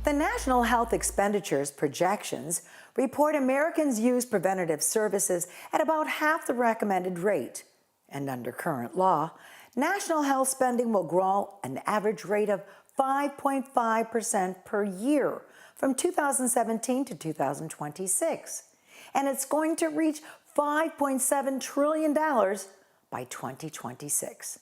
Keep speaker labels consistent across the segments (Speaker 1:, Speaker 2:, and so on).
Speaker 1: The National Health Expenditures projections report Americans use preventative services at about half the recommended rate. And under current law, national health spending will grow an average rate of 5.5% per year from 2017 to 2026. And it's going to reach $5.7 trillion by 2026.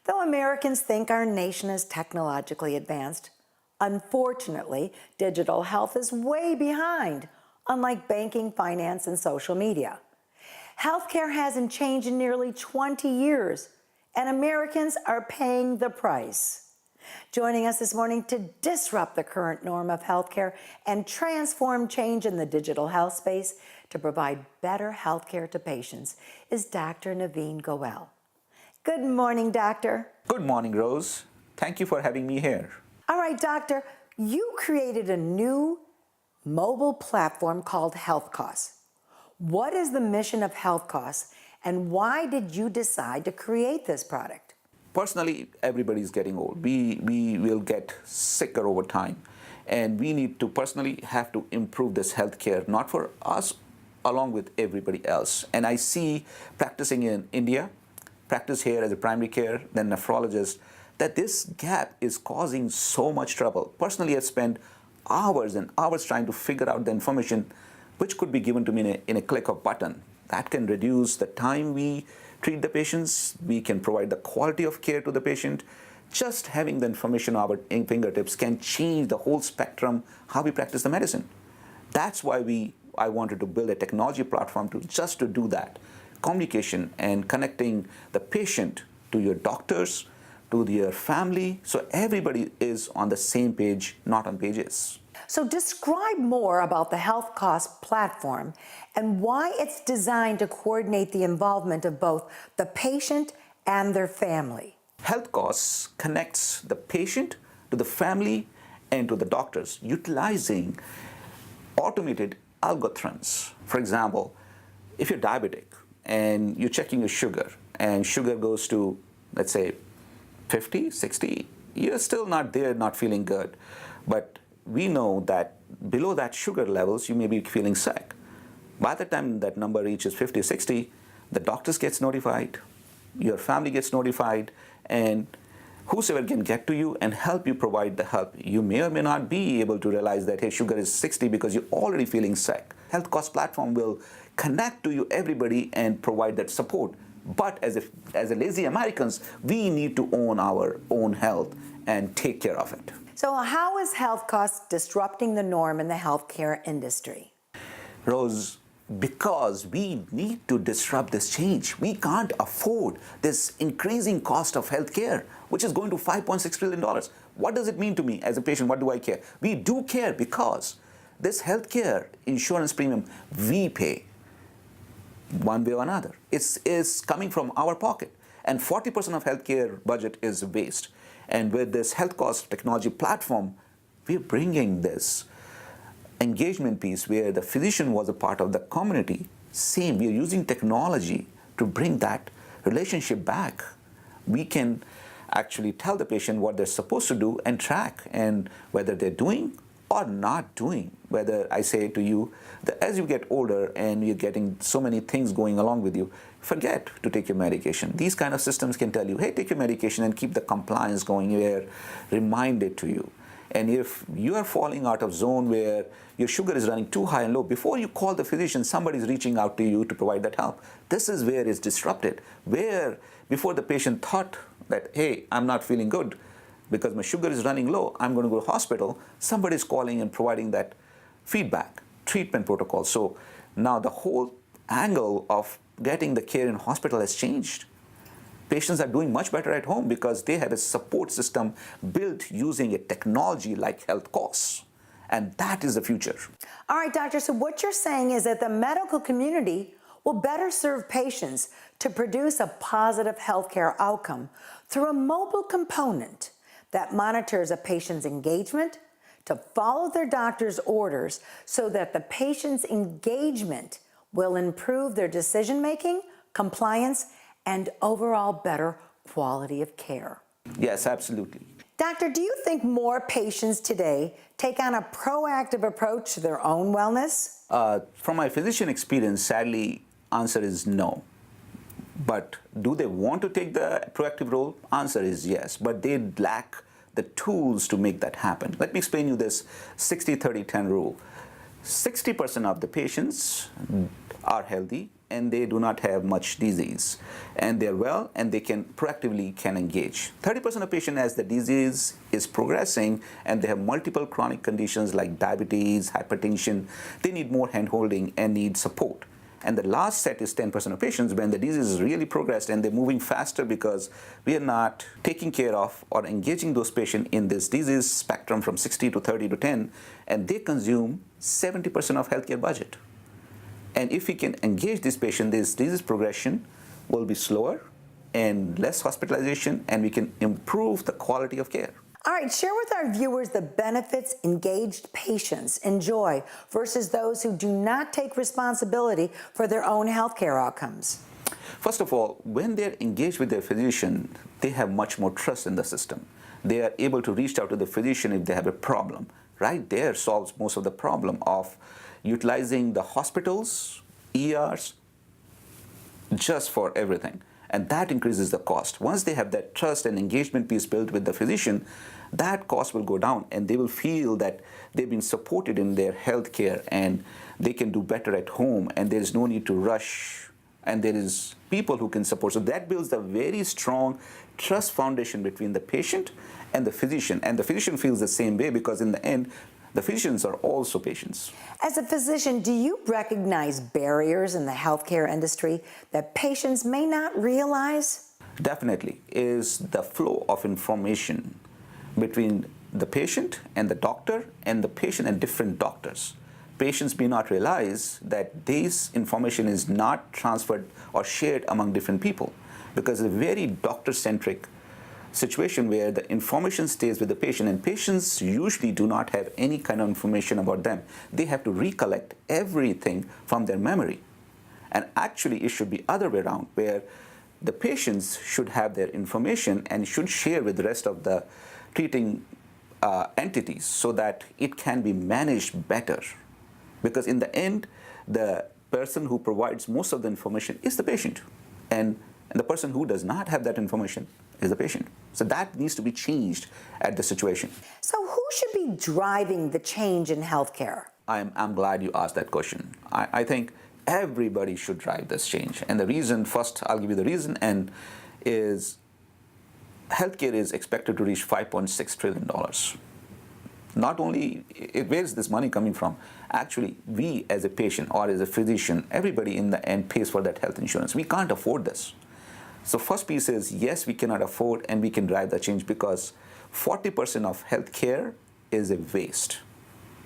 Speaker 1: Though Americans think our nation is technologically advanced, unfortunately, digital health is way behind, unlike banking, finance, and social media. Healthcare hasn't changed in nearly 20 years, and Americans are paying the price. Joining us this morning to disrupt the current norm of healthcare and transform change in the digital health space to provide better healthcare to patients is Dr. Naveen Goel. Good morning, Doctor.
Speaker 2: Good morning, Rose. Thank you for having me here.
Speaker 1: All right, Doctor, you created a new mobile platform called HealthKOS. What is the mission of HealthKOS, and why did you decide to create this product?
Speaker 2: Personally, everybody's getting old. We will get sicker over time. And we need to personally have to improve this healthcare, not for us, along with everybody else. And I see practicing in India, practice here as a primary care, then nephrologist, that this gap is causing so much trouble. Personally, I spend hours and hours trying to figure out the information which could be given to me in a click of button. That can reduce the time we treat the patients. We can provide the quality of care to the patient. Just having the information on our fingertips can change the whole spectrum, how we practice the medicine. That's why I wanted to build a technology platform to do that. Communication and connecting the patient to your doctors, to their family, so everybody is on the same page, not on pages.
Speaker 1: So describe more about the HealthKOS platform and why it's designed to coordinate the involvement of both the patient and their family.
Speaker 2: HealthKOS connects the patient to the family and to the doctors, utilizing automated algorithms. For example, if you're diabetic and you're checking your sugar and sugar goes to, let's say, 50, 60, you're still not there, not feeling good. But we know that below that sugar levels, you may be feeling sick. By the time that number reaches 50, 60, the doctors gets notified, your family gets notified, and whosoever can get to you and help you provide the help. You may or may not be able to realize that, hey, sugar is 60 because you're already feeling sick. HealthKOS platform will connect to you, everybody, and provide that support. But as a lazy Americans, we need to own our own health and take care of it.
Speaker 1: So how is HealthKOS disrupting the norm in the healthcare industry?
Speaker 2: Rose, because we need to disrupt this change. We can't afford this increasing cost of healthcare, which is going to $5.6 trillion. What does it mean to me as a patient? What do I care? We do care because this healthcare insurance premium we pay one way or another. It's coming from our pocket. And 40% of healthcare budget is waste. And with this HealthKOS technology platform, we're bringing this engagement piece where the physician was a part of the community. Same, we're using technology to bring that relationship back. We can actually tell the patient what they're supposed to do and track, and whether they're doing or not doing. Whether I say to you that as you get older and you're getting so many things going along with you, forget to take your medication. These kind of systems can tell you, hey, take your medication and keep the compliance going here, remind it to you. And if you are falling out of zone where your sugar is running too high and low, before you call the physician, somebody's reaching out to you to provide that help. This is where it's disrupted, where before the patient thought that, hey, I'm not feeling good because my sugar is running low, I'm going to go to hospital, somebody's calling and providing that feedback, treatment protocol. So now the whole angle of getting the care in hospital has changed. Patients are doing much better at home because they have a support system built using a technology like HealthKOS. And that is the future.
Speaker 1: All right, doctor, so what you're saying is that the medical community will better serve patients to produce a positive healthcare outcome through a mobile component that monitors a patient's engagement to follow their doctor's orders so that the patient's engagement will improve their decision-making, compliance, and overall better quality of care.
Speaker 2: Yes, absolutely.
Speaker 1: Doctor, do you think more patients today take on a proactive approach to their own wellness?
Speaker 2: From my physician experience, sadly, answer is no. But do they want to take the proactive role? Answer is yes, but they lack the tools to make that happen. Let me explain you this 60-30-10 rule. 60% of the patients are healthy and they do not have much disease, and they're well and they can proactively engage. 30% of patients, as the disease is progressing and they have multiple chronic conditions like diabetes, hypertension, they need more hand-holding and need support. And the last set is 10% of patients when the disease is really progressed and they're moving faster because we are not taking care of or engaging those patients in this disease spectrum from 60 to 30 to 10, and they consume 70% of healthcare budget. And if we can engage this patient, this disease progression will be slower and less hospitalization, and we can improve the quality of care.
Speaker 1: All right, share with our viewers the benefits engaged patients enjoy versus those who do not take responsibility for their own healthcare outcomes.
Speaker 2: First of all, when they're engaged with their physician, they have much more trust in the system. They are able to reach out to the physician if they have a problem. Right there solves most of the problem of utilizing the hospitals, ERs, just for everything. And that increases the cost. Once they have that trust and engagement piece built with the physician, that cost will go down and they will feel that they've been supported in their health care and they can do better at home and there is no need to rush and there is people who can support. So that builds a very strong trust foundation between the patient and the physician. And the physician feels the same way because in the end, the physicians are also patients.
Speaker 1: As a physician, do you recognize barriers in the healthcare industry that patients may not realize?
Speaker 2: Definitely is the flow of information between the patient and the doctor and the patient and different doctors. Patients may not realize that this information is not transferred or shared among different people because it's a very doctor-centric situation where the information stays with the patient, and patients usually do not have any kind of information about them. They have to recollect everything from their memory. And actually it should be other way around, where the patients should have their information and should share with the rest of the treating entities so that it can be managed better. Because in the end, the person who provides most of the information is the patient. And the person who does not have that information is the patient. So that needs to be changed at the situation.
Speaker 1: So who should be driving the change in healthcare?
Speaker 2: I'm glad you asked that question. I think everybody should drive this change. And the reason, first I'll give you the reason, and is healthcare is expected to reach $5.6 trillion. Not only, where is this money coming from? Actually, we as a patient or as a physician, everybody in the end pays for that health insurance. We can't afford this. So first piece is, yes, we cannot afford and we can drive the change because 40% of healthcare is a waste.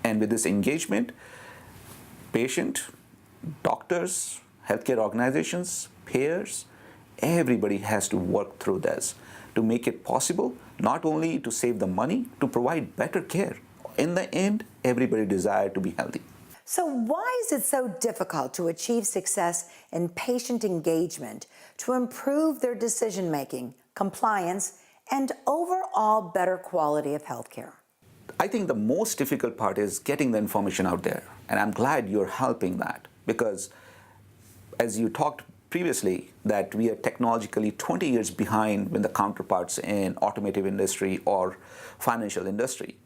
Speaker 2: And with this engagement, patient, doctors, healthcare organizations, payers, everybody has to work through this to make it possible, not only to save the money, to provide better care. In the end, everybody desires to be healthy.
Speaker 1: So why is it so difficult to achieve success in patient engagement to improve their decision-making, compliance, and overall better quality of healthcare?
Speaker 2: I think the most difficult part is getting the information out there. And I'm glad you're helping that because as you talked previously, that we are technologically 20 years behind when the counterparts in automotive industry or financial industry.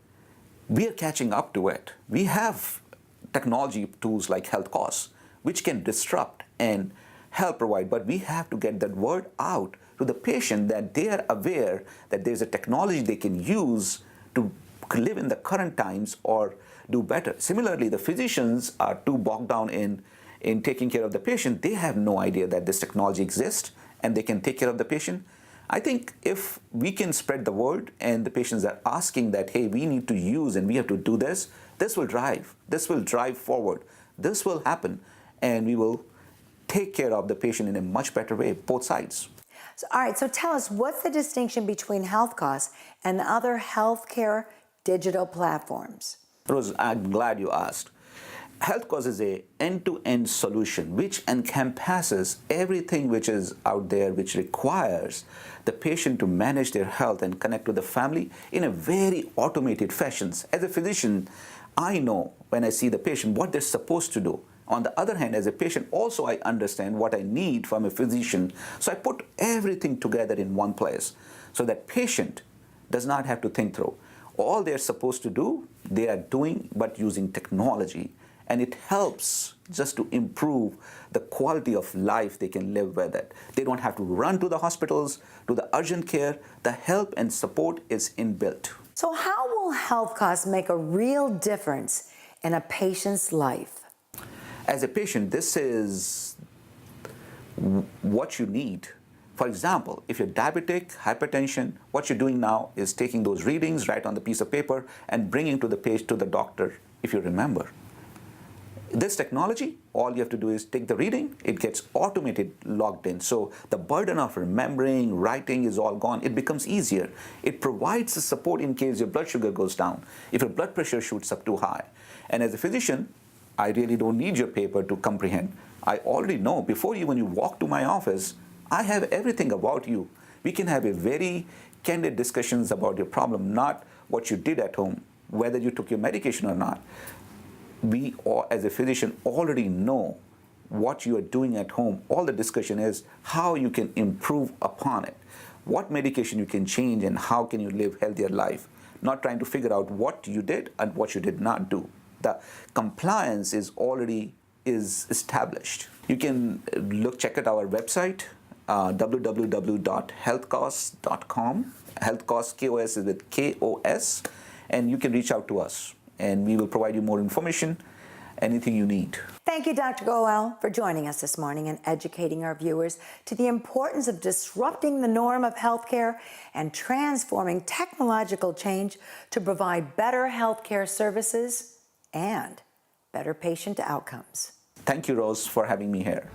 Speaker 2: We are catching up to it. We have technology tools like HealthKOS, which can disrupt and help provide, but we have to get that word out to the patient that they are aware that there's a technology they can use to live in the current times or do better. Similarly, the physicians are too bogged down in taking care of the patient. They have no idea that this technology exists and they can take care of the patient. I think if we can spread the word and the patients are asking that, hey, we need to use and we have to do this, this will drive forward. This will happen and we will take care of the patient in a much better way, both sides.
Speaker 1: So, all right, so tell us, what's the distinction between HealthKOS and other healthcare digital platforms?
Speaker 2: Rose, I'm glad you asked. HealthKOS is a end-to-end solution which encompasses everything which is out there which requires the patient to manage their health and connect with the family in a very automated fashion. As a physician, I know when I see the patient what they're supposed to do. On the other hand, as a patient, also I understand what I need from a physician. So I put everything together in one place so that patient does not have to think through. All they're supposed to do, they are doing, but using technology. And it helps just to improve the quality of life they can live with it. They don't have to run to the hospitals, to the urgent care. The help and support is inbuilt.
Speaker 1: So how will HealthKOS make a real difference in a patient's life?
Speaker 2: As a patient, this is what you need. For example, if you're diabetic, hypertension, what you're doing now is taking those readings right on the piece of paper and bringing to the doctor, if you remember. This technology, all you have to do is take the reading, it gets automated logged in. So the burden of remembering, writing is all gone. It becomes easier. It provides the support in case your blood sugar goes down, if your blood pressure shoots up too high. And as a physician, I really don't need your paper to comprehend. I already know before even you walk to my office, I have everything about you. We can have a very candid discussions about your problem, not what you did at home, whether you took your medication or not. We, all, as a physician, already know what you are doing at home. All the discussion is how you can improve upon it, what medication you can change, and how can you live healthier life. Not trying to figure out what you did and what you did not do. The compliance is already established. You can check out our website, www.healthkos.com. HealthKOS, KOS is with KOS, and you can reach out to us, and we will provide you more information, anything you need.
Speaker 1: Thank you, Dr. Goel, for joining us this morning and educating our viewers to the importance of disrupting the norm of healthcare and transforming technological change to provide better healthcare services and better patient outcomes.
Speaker 2: Thank you, Rose, for having me here.